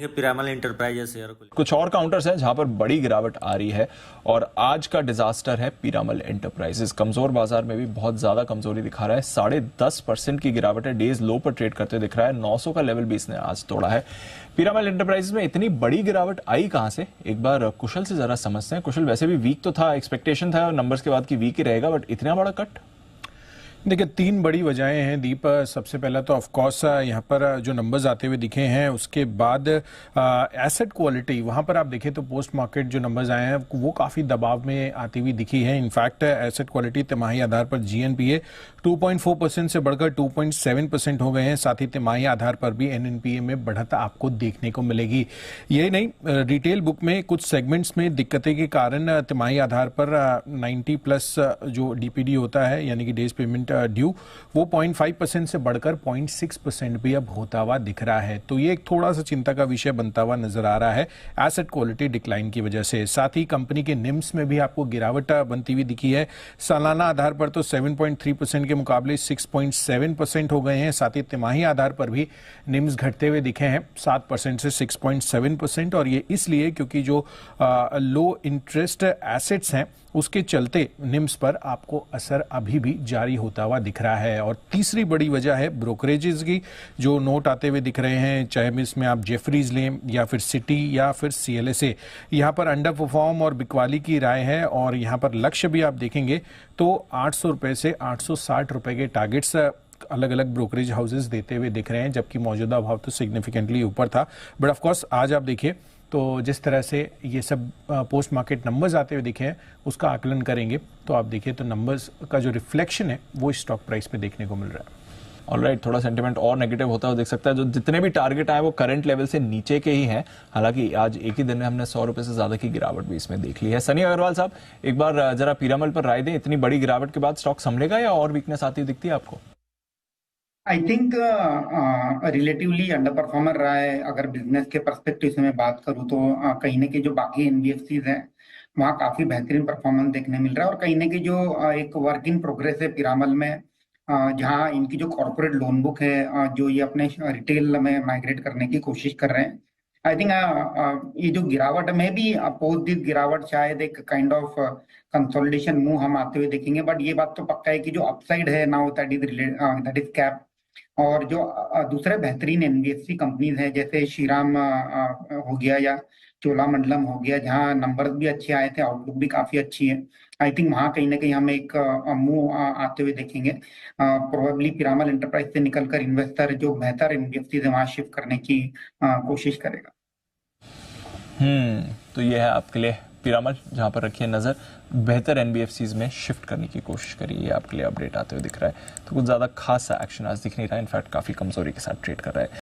Piramal enterprises share को कुछ और काउंटर्स हैं जहां पर बड़ी गिरावट आ रही है और आज का डिजास्टर है पिरामल एंटरप्राइजेस। कमजोर बाजार में भी बहुत ज्यादा कमजोरी दिखा रहा है, 10.5% की गिरावट है, डेज लो पर ट्रेड करते दिख रहा है, 900 का लेवल भी इसने आज तोड़ा है। पिरामल एंटरप्राइजेस में इतनी बड़ी गिरावट आई कहां से, एक बार कुशल से जरा समझते हैं। कुशल, वैसे भी वीक तो था, एक्सपेक्टेशन था नंबर्स के बाद की वीक ही रहेगा, बट इतना बड़ा कट? देखिए, तीन बड़ी वजहें हैं दीप। सबसे पहला तो ऑफकोर्स यहाँ पर जो नंबर्स आते हुए दिखे हैं, उसके बाद एसेट क्वालिटी, वहाँ पर आप देखें तो पोस्ट मार्केट जो नंबर्स आए हैं वो काफ़ी दबाव में आती हुई दिखी है। इनफैक्ट एसेट क्वालिटी तिमाही आधार पर जीएनपीए 2.4% से बढ़कर 2.7% हो गए हैं। साथ ही तिमाही आधार पर भी एनएनपीए में बढ़त आपको देखने को मिलेगी। यही नहीं, रिटेल बुक में कुछ सेगमेंट्स में दिक्कतें के कारण तिमाही आधार पर 90+ जो डीपीडी होता है, यानी कि डेज पेमेंट ड्यू, वो 0.5% से बढ़कर 0.6% भी अब होता हुआ दिख रहा है। तो ये एक थोड़ा सा चिंता का विषय बनता हुआ नजर आ रहा है एसेट क्वालिटी डिक्लाइन की वजह से। साथ ही कंपनी के निम्स में भी आपको गिरावट बनती हुई दिखी है। सालाना आधार पर तो 7.3% के मुकाबले 6.7% हो गए हैं। साथ ही तिमाही आधार पर भी निम्स घटते हुए दिखे हैं 7% से 6.7%, और ये इसलिए क्योंकि जो लो इंटरेस्ट एसेट्स हैं उसके चलते निम्स पर आपको असर अभी भी जारी होता हुआ दिख रहा है। और तीसरी बड़ी वजह है ब्रोकरेजेस की, जो नोट आते हुए दिख रहे हैं, चाहे इसमें आप जेफरीज लें या फिर सिटी या फिर सीएलएसए, यहाँ पर अंडर परफॉर्म और बिकवाली की राय है। और यहाँ पर लक्ष्य भी आप देखेंगे तो 800 रुपए से 860 रुपए के टारगेट्स अलग अलग ब्रोकरेज हाउसेस देते हुए दिख रहे हैं, जबकि मौजूदा भाव तो सिग्निफिकेंटली ऊपर था। बट ऑफकोर्स आज आप देखिए तो जिस तरह से ये सब पोस्ट मार्केट नंबर्स आते हुए दिखे हैं, उसका आकलन करेंगे तो आप देखिए तो नंबर्स का जो रिफ्लेक्शन है वो स्टॉक प्राइस पे देखने को मिल रहा है। ऑलराइट, थोड़ा सेंटिमेंट और नेगेटिव होता है, देख सकता है। जो जितने भी टारगेट आए वो करंट लेवल से नीचे के ही हैं। हालांकि आज एक ही दिन में हमने 100 रुपए से ज्यादा की गिरावट भी इसमें देख ली है। सनी अग्रवाल साहब, एक बार जरा पिरामल पर राय दें, इतनी बड़ी गिरावट के बाद स्टॉक संभलेगा या और वीकनेस आती दिखती है आपको? I think relatively under performer रहा है। अगर बिजनेस के पर्सपेक्टिव से मैं बात करूं तो कहीं ना कहीं जो बाकी एनबीएफसीज हैं वहाँ काफी बेहतरीन परफॉर्मेंस देखने मिल रहा है। और कहीं ना कहीं जो एक वर्क इन प्रोग्रेस है पिरामल में, जहाँ इनकी जो कॉर्पोरेट लोन बुक है जो ये अपने रिटेल में माइग्रेट करने की कोशिश कर रहे हैं। आई थिंक ये जो गिरावट में भी पोस्ट दिस गिरावट शायद एक काइंड ऑफ कंसोलिडेशन मूव हम आते हुए देखेंगे। बट ये बात तो पक्का है कि जो अपसाइड है नाउ दैट इज कैप। और जो दूसरे बेहतरीन एनबीएफसी कंपनीज हैं जैसे श्रीराम हो गया या चोलामंडलम हो गया, जहां नंबर्स भी अच्छे आए थे, आउटलुक भी काफी अच्छी है। आई थिंक वहां कहीं ना कहीं हम एक मूव आते हुए देखेंगे। प्रोबेबली पिरामल एंटरप्राइज से निकलकर इन्वेस्टर जो बेहतर एनबीएफसी है वहां शिफ्ट करने की कोशिश करेगा। तो ये है आपके लिए पिरामल, जहां पर रखिए नजर, बेहतर एनबीएफसीज में शिफ्ट करने की कोशिश करिए। ये आपके लिए अपडेट आते हुए दिख रहा है। तो कुछ ज्यादा खास एक्शन आज दिख नहीं रहा है, इनफैक्ट काफी कमजोरी के साथ ट्रेड कर रहा है।